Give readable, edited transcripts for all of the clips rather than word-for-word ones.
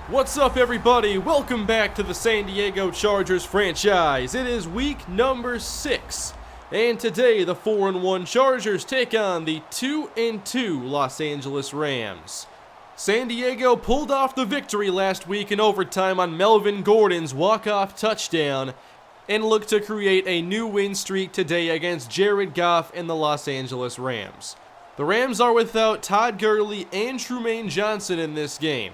What's up, everybody? Welcome back to the San Diego Chargers franchise. It is week number 6, and today the 4-1 Chargers take on the 2-2 Los Angeles Rams. San Diego pulled off the victory last week in overtime on Melvin Gordon's walk-off touchdown and look to create a new win streak today against Jared Goff and the Los Angeles Rams. The Rams are without Todd Gurley and Trumaine Johnson in this game.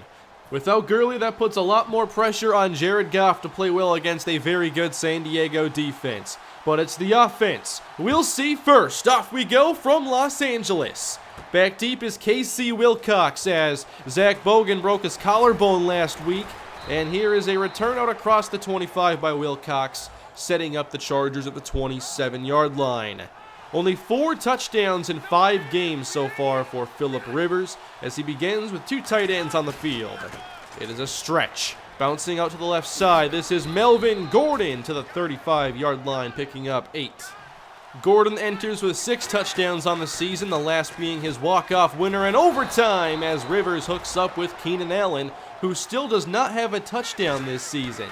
Without Gurley, that puts a lot more pressure on Jared Goff to play well against a very good San Diego defense. But it's the offense. We'll see first. Off we go from Los Angeles. Back deep is KC Wilcox as Zach Bogan broke his collarbone last week. And here is a return out across the 25 by Wilcox, setting up the Chargers at the 27-yard line. Only 4 touchdowns in 5 games so far for Phillip Rivers as he begins with 2 tight ends on the field. It is a stretch. Bouncing out to the left side, this is Melvin Gordon to the 35-yard line, picking up 8. Gordon enters with 6 touchdowns on the season, the last being his walk-off winner in overtime as Rivers hooks up with Keenan Allen, who still does not have a touchdown this season.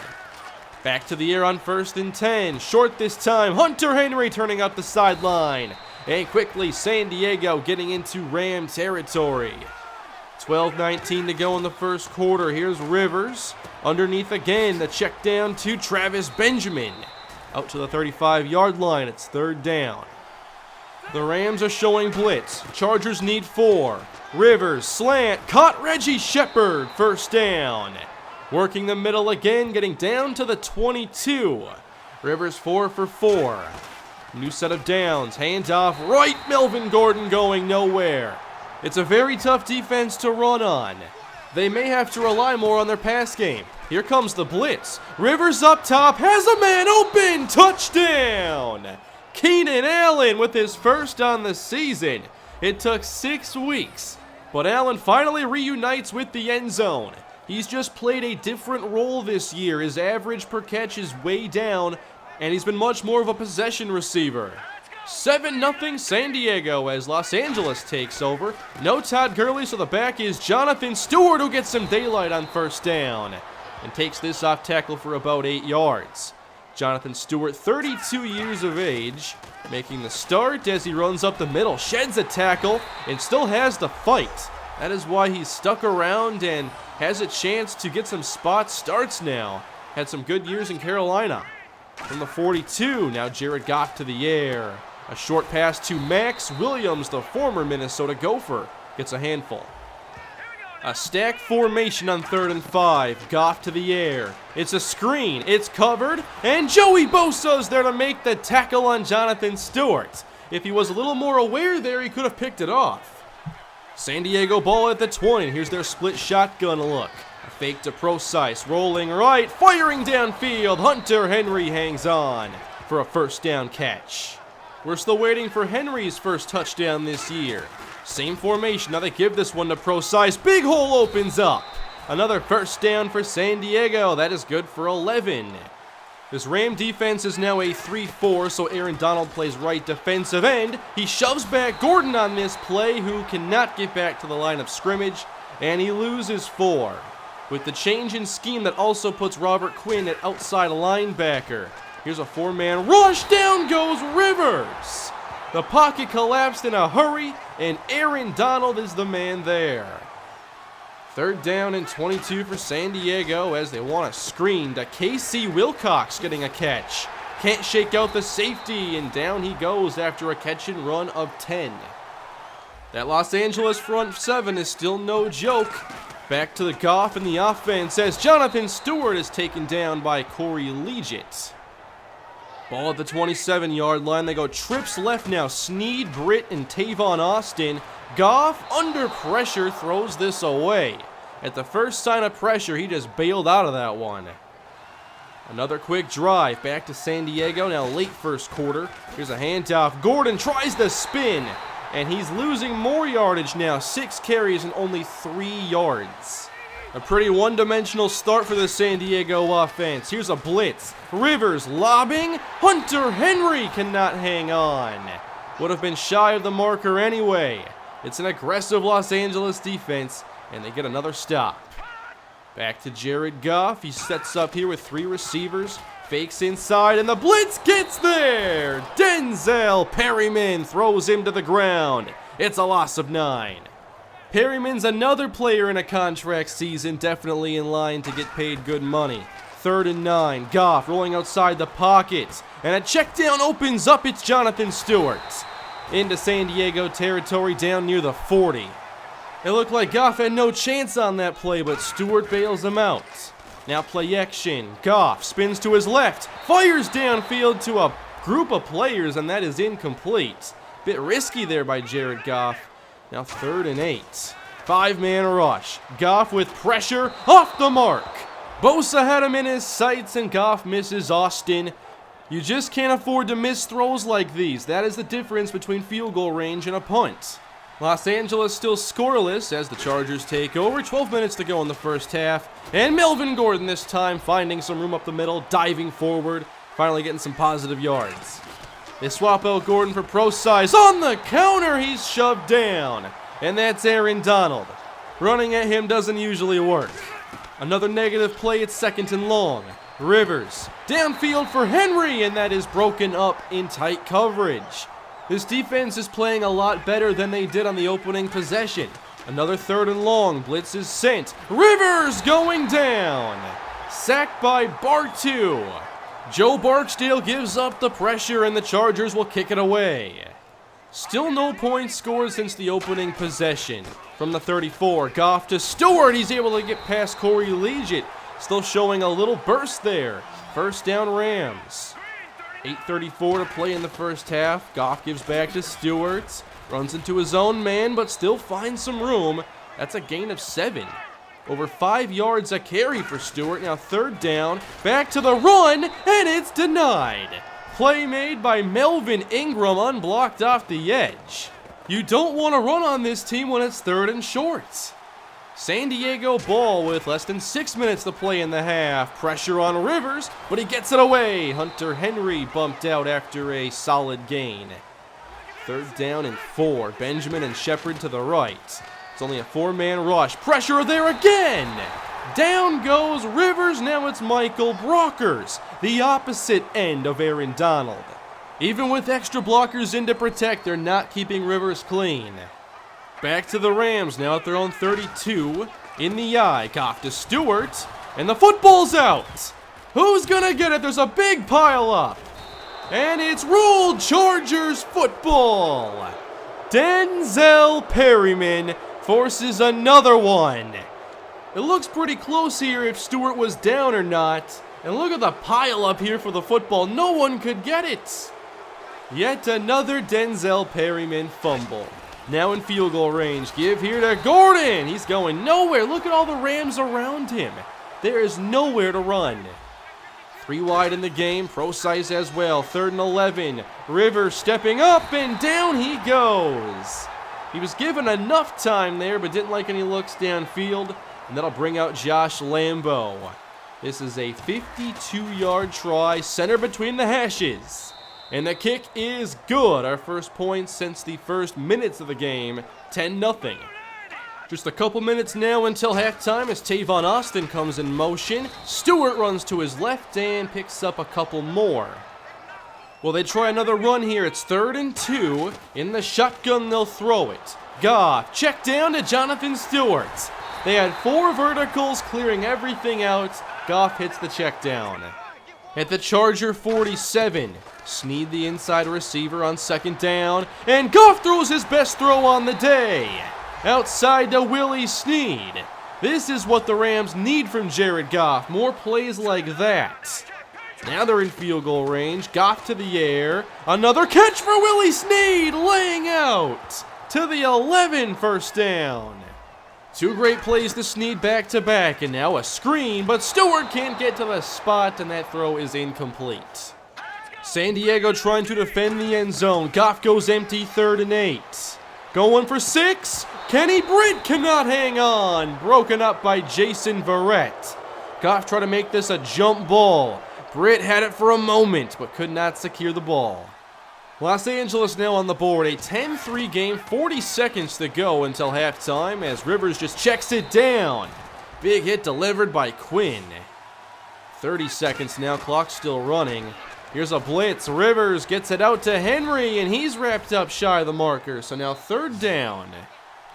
Back to the air on 1st and 10. Short this time. Hunter Henry turning up the sideline. And quickly, San Diego getting into Ram territory. 12:19 to go in the first quarter. Here's Rivers. Underneath again, the check down to Travis Benjamin. Out to the 35-yard line. It's 3rd down. The Rams are showing blitz. Chargers need 4. Rivers, slant, caught Reggie Shepard. 1st down. Working the middle again, getting down to the 22. Rivers 4 for 4. New set of downs. Hands off right. Melvin Gordon going nowhere. It's a very tough defense to run on. They may have to rely more on their pass game. Here comes the blitz. Rivers up top, has a man open. Touchdown! Keenan Allen with his first on the season. It took 6 weeks, but Allen finally reunites with the end zone. He's just played a different role this year. His average per catch is way down, and he's been much more of a possession receiver. 7-0 San Diego as Los Angeles takes over. No Todd Gurley, so the back is Jonathan Stewart, who gets some daylight on 1st down and takes this off tackle for about 8 yards. Jonathan Stewart, 32 years of age, making the start as he runs up the middle, sheds a tackle, and still has the fight. That is why he's stuck around and has a chance to get some spot starts now. Had some good years in Carolina. From the 42, now Jared Goff to the air. A short pass to Max Williams, the former Minnesota Gopher, gets a handful. A stacked formation on 3rd and 5. Goff to the air. It's a screen. It's covered. And Joey Bosa's there to make the tackle on Jonathan Stewart. If he was a little more aware there, he could have picked it off. San Diego ball at the 20. Here's their split shotgun look. A fake to Procise. Rolling right. Firing downfield. Hunter Henry hangs on for a 1st down catch. We're still waiting for Henry's first touchdown this year. Same formation. Now they give this one to Procise. Big hole opens up. Another 1st down for San Diego. That is good for 11. This Ram defense is now a 3-4, so Aaron Donald plays right defensive end. He shoves back Gordon on this play, who cannot get back to the line of scrimmage, and he loses 4. With the change in scheme that also puts Robert Quinn at outside linebacker. Here's a 4-man rush. Down goes Rivers. The pocket collapsed in a hurry, and Aaron Donald is the man there. 3rd down and 22 for San Diego as they want a screen to KC Wilcox getting a catch. Can't shake out the safety, and down he goes after a catch and run of 10. That Los Angeles front 7 is still no joke. Back to the Goff in the offense as Jonathan Stewart is taken down by Corey Liuget. Ball at the 27-yard line. They go trips left now. Snead, Britt, and Tavon Austin. Goff, under pressure, throws this away. At the first sign of pressure, he just bailed out of that one. Another quick drive back to San Diego. Now late first quarter. Here's a handoff. Gordon tries the spin, and he's losing more yardage now. 6 carries and only 3 yards. A pretty one-dimensional start for the San Diego offense. Here's a blitz. Rivers lobbing. Hunter Henry cannot hang on. Would have been shy of the marker anyway. It's an aggressive Los Angeles defense, and they get another stop. Back to Jared Goff. He sets up here with 3 receivers. Fakes inside, and the blitz gets there. Denzel Perryman throws him to the ground. It's a loss of 9. Perryman's another player in a contract season, definitely in line to get paid good money. 3rd and 9. Goff rolling outside the pocket. And a check down opens up. It's Jonathan Stewart. Into San Diego territory down near the 40. It looked like Goff had no chance on that play, but Stewart bails him out. Now play action. Goff spins to his left. Fires downfield to a group of players, and that is incomplete. Bit risky there by Jared Goff. Now 3rd and 8. 5-man rush. Goff with pressure off the mark. Bosa had him in his sights, and Goff misses Austin. You just can't afford to miss throws like these. That is the difference between field goal range and a punt. Los Angeles still scoreless as the Chargers take over. 12 minutes to go in the first half. And Melvin Gordon this time finding some room up the middle, diving forward, finally getting some positive yards. They swap out Gordon for pro size. On the counter, he's shoved down. And that's Aaron Donald. Running at him doesn't usually work. Another negative play, it's 2nd and long. Rivers, downfield for Henry, and that is broken up in tight coverage. This defense is playing a lot better than they did on the opening possession. Another 3rd and long, blitz is sent. Rivers going down. Sacked by Bartu. Joe Barksdale gives up the pressure, and the Chargers will kick it away. Still no points scored since the opening possession. From the 34, Goff to Stewart. He's able to get past Corey Liuget. Still showing a little burst there. 1st down Rams. 8:34 to play in the first half. Goff gives back to Stewart. Runs into his own man, but still finds some room. That's a gain of 7. Over 5 yards a carry for Stewart. Now 3rd down. Back to the run, and it's denied. Play made by Melvin Ingram, unblocked off the edge. You don't want to run on this team when it's 3rd and short. San Diego ball with less than 6 minutes to play in the half. Pressure on Rivers, but he gets it away. Hunter Henry bumped out after a solid gain. 3rd down and 4. Benjamin and Shepard to the right. It's only a 4-man rush. Pressure there again. Down goes Rivers. Now it's Michael Brockers, the opposite end of Aaron Donald. Even with extra blockers in to protect, they're not keeping Rivers clean. Back to the Rams, now at their own 32. In the eye, Goff to Stewart, and the football's out. Who's gonna get it? There's a big pile up. And it's ruled Chargers football. Denzel Perryman forces another one. It looks pretty close here if Stewart was down or not. And look at the pile up here for the football. No one could get it. Yet another Denzel Perryman fumble. Now in field goal range. Give here to Gordon. He's going nowhere. Look at all the Rams around him. There is nowhere to run. 3 wide in the game. Pro size as well. 3rd and 11. Rivers stepping up, and down he goes. He was given enough time there, but didn't like any looks downfield. And that'll bring out Josh Lambo. This is a 52-yard try, center between the hashes. And the kick is good. Our first point since the first minutes of the game, 10-0. Just a couple minutes now until halftime as Tavon Austin comes in motion. Stewart runs to his left and picks up a couple more. Well, they try another run here. It's 3rd and 2. In the shotgun, they'll throw it. Goff, check down to Jonathan Stewart. They had 4 verticals, clearing everything out. Goff hits the check down. At the Charger 47, Snead the inside receiver on 2nd down, and Goff throws his best throw on the day. Outside to Willie Snead. This is what the Rams need from Jared Goff, more plays like that. Now they're in field goal range. Goff to the air. Another catch for Willie Snead, laying out to the 11, 1st down. 2 great plays to Snead back-to-back, and now a screen, but Stewart can't get to the spot, and that throw is incomplete. San Diego trying to defend the end zone. Goff goes empty, 3rd and 8. Going for 6. Kenny Britt cannot hang on. Broken up by Jason Verrett. Goff tried to make this a jump ball. Britt had it for a moment, but could not secure the ball. Los Angeles now on the board, a 10-3 game, 40 seconds to go until halftime as Rivers just checks it down. Big hit delivered by Quinn. 30 seconds now, clock still running. Here's a blitz. Rivers gets it out to Henry, and he's wrapped up shy of the marker. So now 3rd down.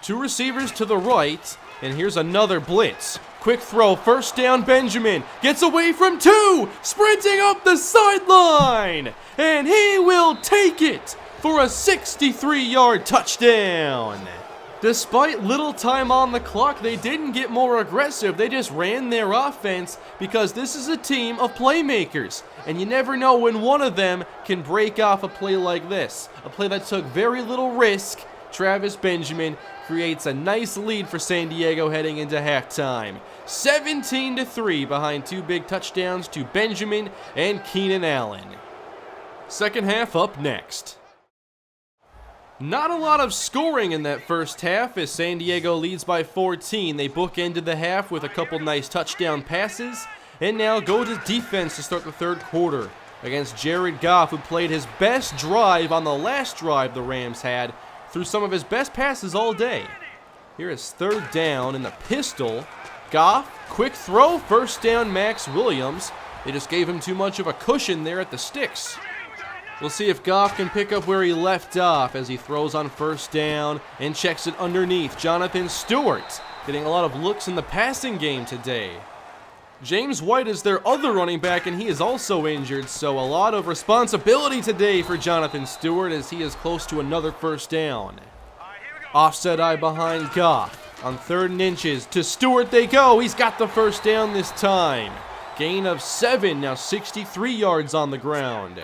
2 receivers to the right, and here's another blitz. Quick throw, 1st down, Benjamin. Gets away from 2, sprinting up the sideline, and he will take it for a 63-yard touchdown. Despite little time on the clock, they didn't get more aggressive. They just ran their offense because this is a team of playmakers. And you never know when one of them can break off a play like this. A play that took very little risk. Travis Benjamin creates a nice lead for San Diego heading into halftime. 17-3 behind 2 big touchdowns to Benjamin and Keenan Allen. Second half up next. Not a lot of scoring in that first half as San Diego leads by 14. They bookended the half with a couple nice touchdown passes and now go to defense to start the 3rd quarter against Jared Goff, who played his best drive on the last drive the Rams had through some of his best passes all day. Here is 3rd down in the pistol. Goff, quick throw, 1st down Max Williams. They just gave him too much of a cushion there at the sticks. We'll see if Goff can pick up where he left off as he throws on 1st down and checks it underneath. Jonathan Stewart getting a lot of looks in the passing game today. James White is their other running back, and he is also injured, so a lot of responsibility today for Jonathan Stewart as he is close to another 1st down. Offset eye behind Goff. On 3rd and inches to Stewart they go. He's got the 1st down this time. Gain of 7, now 63 yards on the ground.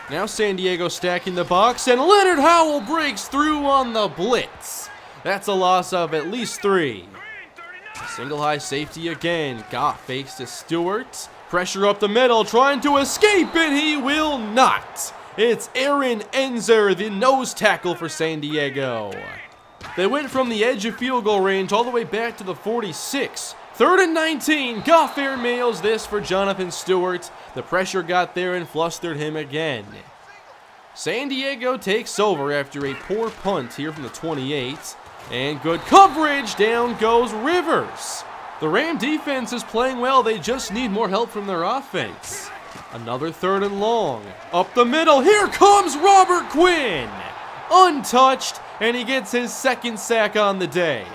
Now San Diego stacking the box, and Leonard Howell breaks through on the blitz. That's a loss of at least 3. Single high safety again. Goff fakes to Stewart. Pressure up the middle, trying to escape, and he will not. It's Aaron Enzer, the nose tackle for San Diego. They went from the edge of field goal range all the way back to the 46. 3rd and 19. Goff airmails this for Jonathan Stewart. The pressure got there and flustered him again. San Diego takes over after a poor punt here from the 28. And good coverage. Down goes Rivers. The Ram defense is playing well. They just need more help from their offense. Another 3rd and long. Up the middle. Here comes Robert Quinn. Untouched, and he gets his 2nd sack on the day.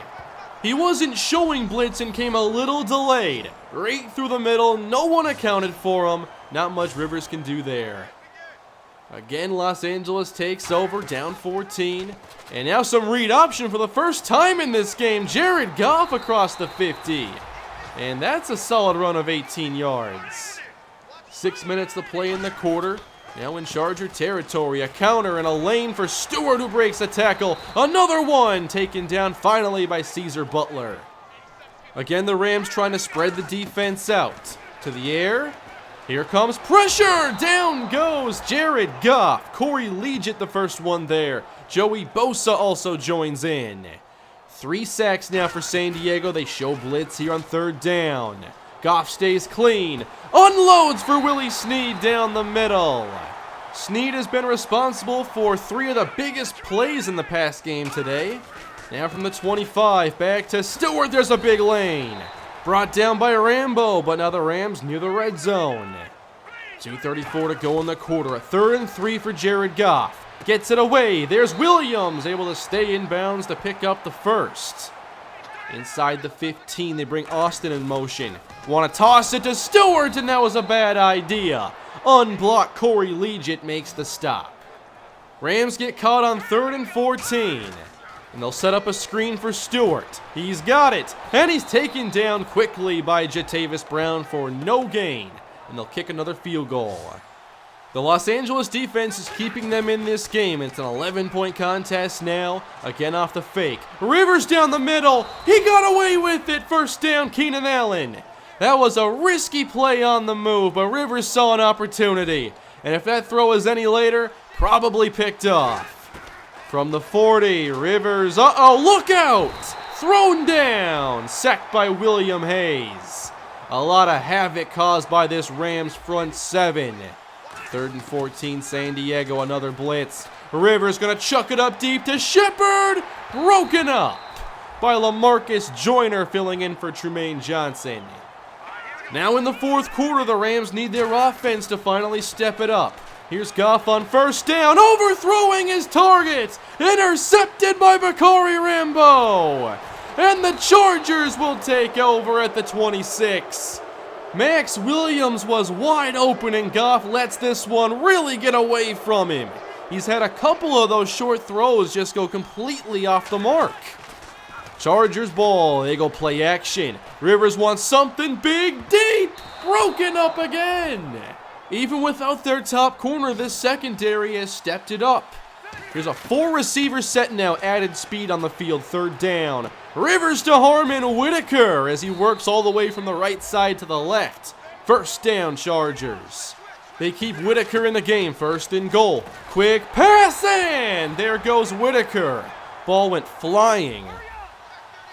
He wasn't showing blitz and came a little delayed. Right through the middle. No one accounted for him. Not much Rivers can do there. Again, Los Angeles takes over, down 14. And now some read option for the first time in this game. Jared Goff across the 50. And that's a solid run of 18 yards. 6 minutes to play in the quarter. Now in Charger territory, a counter and a lane for Stewart, who breaks a tackle. Another one taken down finally by Caesar Butler. Again, the Rams trying to spread the defense out. To the air. Here comes pressure. Down goes Jared Goff. Corey Leggett the first one there. Joey Bosa also joins in. 3 sacks now for San Diego. They show blitz here on 3rd down. Goff stays clean. Unloads for Willie Snead down the middle. Snead has been responsible for 3 of the biggest plays in the past game today. Now from the 25, back to Stewart. There's a big lane. Brought down by Rambo, but now the Rams near the red zone. 2:34 to go in the quarter. A 3rd and 3 for Jared Goff. Gets it away. There's Williams, able to stay in bounds to pick up the 1st. Inside the 15, they bring Austin in motion. Want to toss it to Stewart, and that was a bad idea. Unblocked Corey Leggett makes the stop. Rams get caught on 3rd and 14. And they'll set up a screen for Stewart. He's got it, and he's taken down quickly by Jatavis Brown for no gain. And they'll kick another field goal. The Los Angeles defense is keeping them in this game. It's an 11-point contest now. Again off the fake. Rivers down the middle. He got away with it. 1st down, Keenan Allen. That was a risky play on the move, but Rivers saw an opportunity. And if that throw is any later, probably picked off. From the 40, Rivers, look out! Thrown down, sacked by William Hayes. A lot of havoc caused by this Rams front 7. 3rd and 14, San Diego, another blitz. Rivers gonna chuck it up deep to Shepard, broken up. by LaMarcus Joyner, filling in for Trumaine Johnson. Now in the fourth quarter, the Rams need their offense to finally step it up. Here's Goff on first down, overthrowing his target, intercepted by Bakari Rambo. And the Chargers will take over at the 26. Max Williams was wide open, and Goff lets this one really get away from him. He's had a couple of those short throws just go completely off the mark. Chargers ball, they go play action. Rivers wants something big, deep, broken up again. Even without their top corner, this secondary has stepped it up. Here's a 4-receiver set now, added speed on the field, third down. Rivers to Harmon Whitaker as he works all the way from the right side to the left. First down, Chargers. They keep Whitaker in the game, first and goal. Quick pass, and there goes Whitaker. Ball went flying.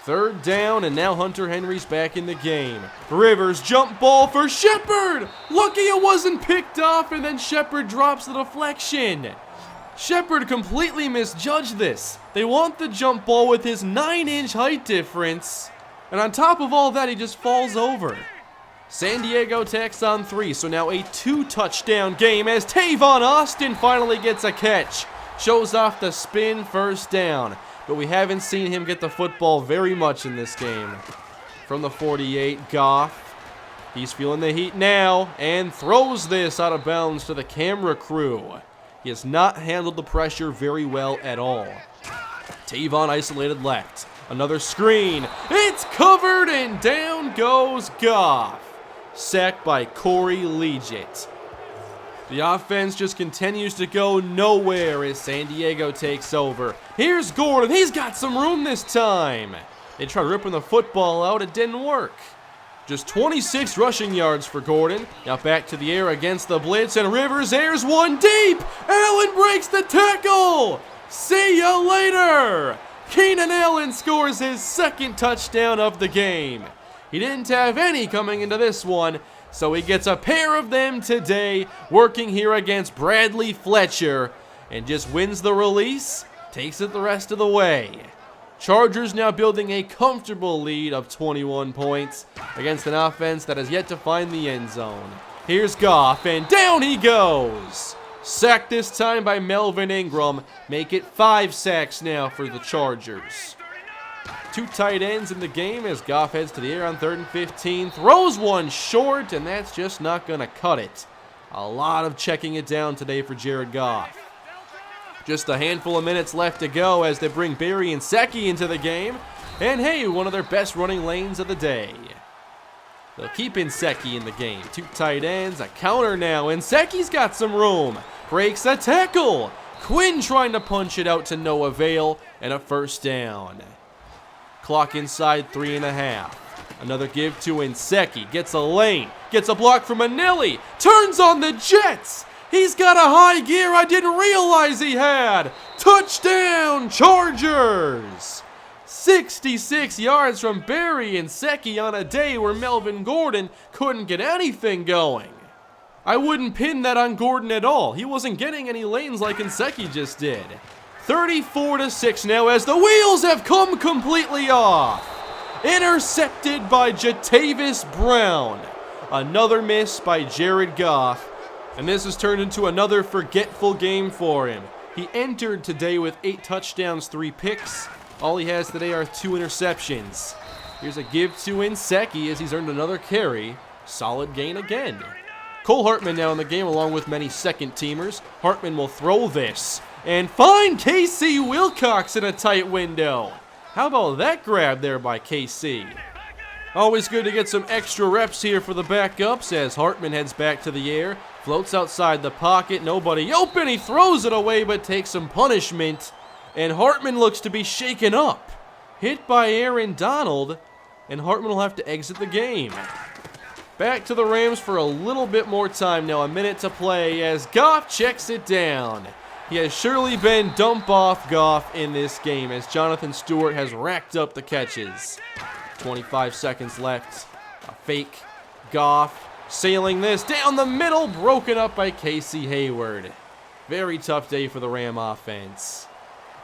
Third down, and now Hunter Henry's back in the game. Rivers jump ball for Shepard. Lucky it wasn't picked off, and then Shepard drops the deflection. Shepard completely misjudged this. They want the jump ball with his 9-inch height difference, and on top of all that, he just falls over. San Diego tacks on 3, so now a 2-touchdown game as Tavon Austin finally gets a catch. Shows off the spin, first down. But we haven't seen him get the football very much in this game. From the 48, Goff. He's feeling the heat now and throws this out of bounds to the camera crew. He has not handled the pressure very well at all. Tavon isolated left. Another screen. It's covered, and down goes Goff. Sacked by Corey Liuget. The offense just continues to go nowhere as San Diego takes over. Here's Gordon. He's got some room this time. They tried ripping the football out. It didn't work. Just 26 rushing yards for Gordon. Now back to the air against the blitz, and Rivers airs one deep. Allen breaks the tackle. See ya later. Keenan Allen scores his second touchdown of the game. He didn't have any coming into this one, so he gets a pair of them today, working here against Bradley Fletcher, and just wins the release, takes it the rest of the way. Chargers now building a comfortable lead of 21 points against an offense that has yet to find the end zone. Here's Goff, and down he goes. Sacked this time by Melvin Ingram. Make it 5 sacks now for the Chargers. 2 tight ends in the game as Goff heads to the air on 3rd and 15. Throws one short, and that's just not going to cut it. A lot of checking it down today for Jared Goff. Just a handful of minutes left to go as they bring Barry and Secchi into the game. And hey, one of their best running lanes of the day. They'll keep Secchi in the game. 2 tight ends, a counter now, and Secchi's got some room. Breaks a tackle. Quinn trying to punch it out to no avail, and a first down. Clock inside 3.5. Another give to Secchi. Gets a lane. Gets a block from Manelli. Turns on the Jets. He's got a high gear I didn't realize he had. Touchdown, Chargers. 66 yards from Barry and Secchi on a day where Melvin Gordon couldn't get anything going. I wouldn't pin that on Gordon at all. He wasn't getting any lanes like Secchi just did. 34-6 now as the wheels have come completely off. Intercepted by Jatavis Brown. Another miss by Jared Goff. And this has turned into another forgetful game for him. He entered today with 8 touchdowns, 3 picks. All he has today are 2 interceptions. Here's a give to Secchi as he's earned another carry. Solid gain again. Cole Hartman now in the game along with many second-teamers. Hartman will throw this and find KC Wilcox in a tight window. How about that grab there by KC? Always good to get some extra reps here for the backups as Hartman heads back to the air. Floats outside the pocket, nobody open. He throws it away but takes some punishment. And Hartman looks to be shaken up. Hit by Aaron Donald, and Hartman will have to exit the game. Back to the Rams for a little bit more time now. A minute to play as Goff checks it down. He has surely been dump-off Goff in this game as Jonathan Stewart has racked up the catches. 25 seconds left. A fake. Goff sailing this down the middle, broken up by Casey Hayward. Very tough day for the Ram offense.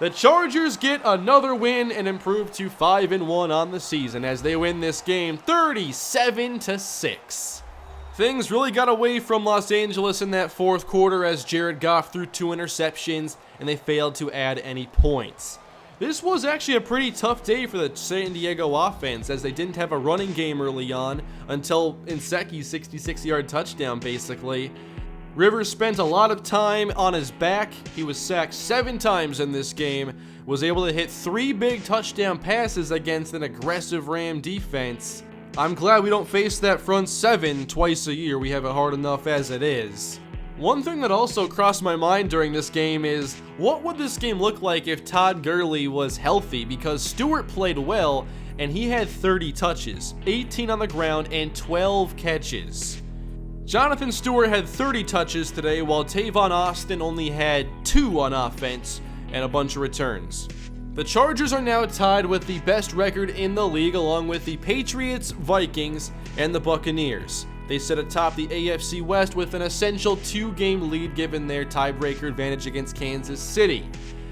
The Chargers get another win and improve to 5-1 on the season as they win this game 37-6. Things really got away from Los Angeles in that fourth quarter as Jared Goff threw 2 interceptions and they failed to add any points. This was actually a pretty tough day for the San Diego offense as they didn't have a running game early on until Nseki's 66-yard touchdown basically. Rivers spent a lot of time on his back. He was sacked 7 times in this game, was able to hit 3 big touchdown passes against an aggressive Ram defense. I'm glad we don't face that front 7 twice a year. We have it hard enough as it is. One thing that also crossed my mind during this game is, what would this game look like if Todd Gurley was healthy? Because Stewart played well, and he had 30 touches, 18 on the ground, and 12 catches. Jonathan Stewart had 30 touches today, while Tavon Austin only had 2 on offense and a bunch of returns. The Chargers are now tied with the best record in the league, along with the Patriots, Vikings, and the Buccaneers. They sit atop the AFC West with an essential 2-game lead given their tiebreaker advantage against Kansas City.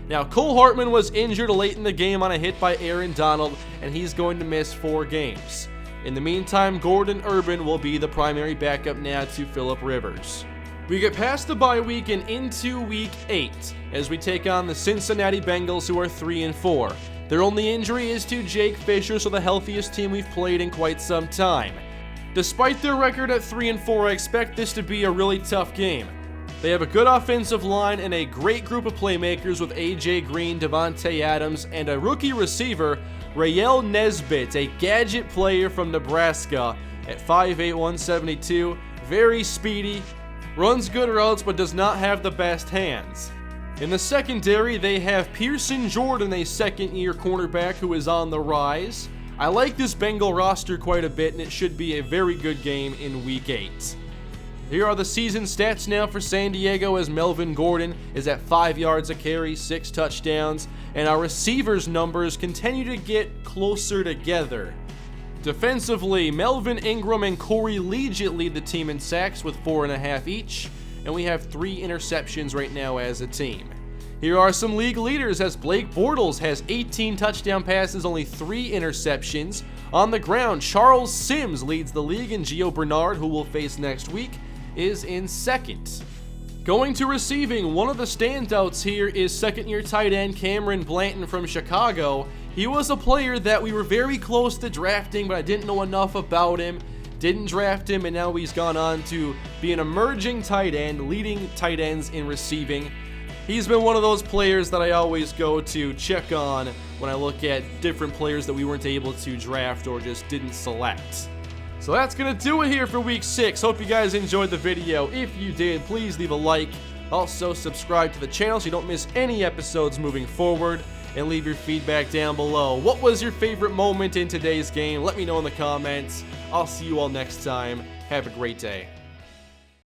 Now, Cole Hartman was injured late in the game on a hit by Aaron Donald, and he's going to miss 4 games. In the meantime, Gordon Urban will be the primary backup now to Phillip Rivers. We get past the bye week and into week 8 as we take on the Cincinnati Bengals, who are 3-4. Their only injury is to Jake Fisher, so the healthiest team we've played in quite some time. Despite their record at 3-4, I expect this to be a really tough game. They have a good offensive line and a great group of playmakers with A.J. Green, Devontae Adams, and a rookie receiver, Rael Nesbitt, a gadget player from Nebraska at 5'8", 172, very speedy, runs good routes but does not have the best hands. In the secondary, they have Pearson Jordan, a second-year cornerback who is on the rise. I like this Bengal roster quite a bit, and it should be a very good game in Week 8. Here are the season stats now for San Diego as Melvin Gordon is at 5 yards a carry, 6 touchdowns, and our receivers' numbers continue to get closer together. Defensively, Melvin Ingram and Corey Liuget lead the team in sacks with 4.5 each, and we have 3 interceptions right now as a team. Here are some league leaders as Blake Bortles has 18 touchdown passes, only 3 interceptions. On the ground, Charles Sims leads the league, and Gio Bernard, who we'll face next week, is in second. Going to receiving, one of the standouts here is second-year tight end Cameron Blanton from Chicago. He was a player that we were very close to drafting, but I didn't know enough about him. Didn't draft him, and now he's gone on to be an emerging tight end, leading tight ends in receiving. He's been one of those players that I always go to check on when I look at different players that we weren't able to draft or just didn't select. So that's going to do it here for Week 6. Hope you guys enjoyed the video. If you did, please leave a like. Also, subscribe to the channel so you don't miss any episodes moving forward. And leave your feedback down below. What was your favorite moment in today's game? Let me know in the comments. I'll see you all next time. Have a great day.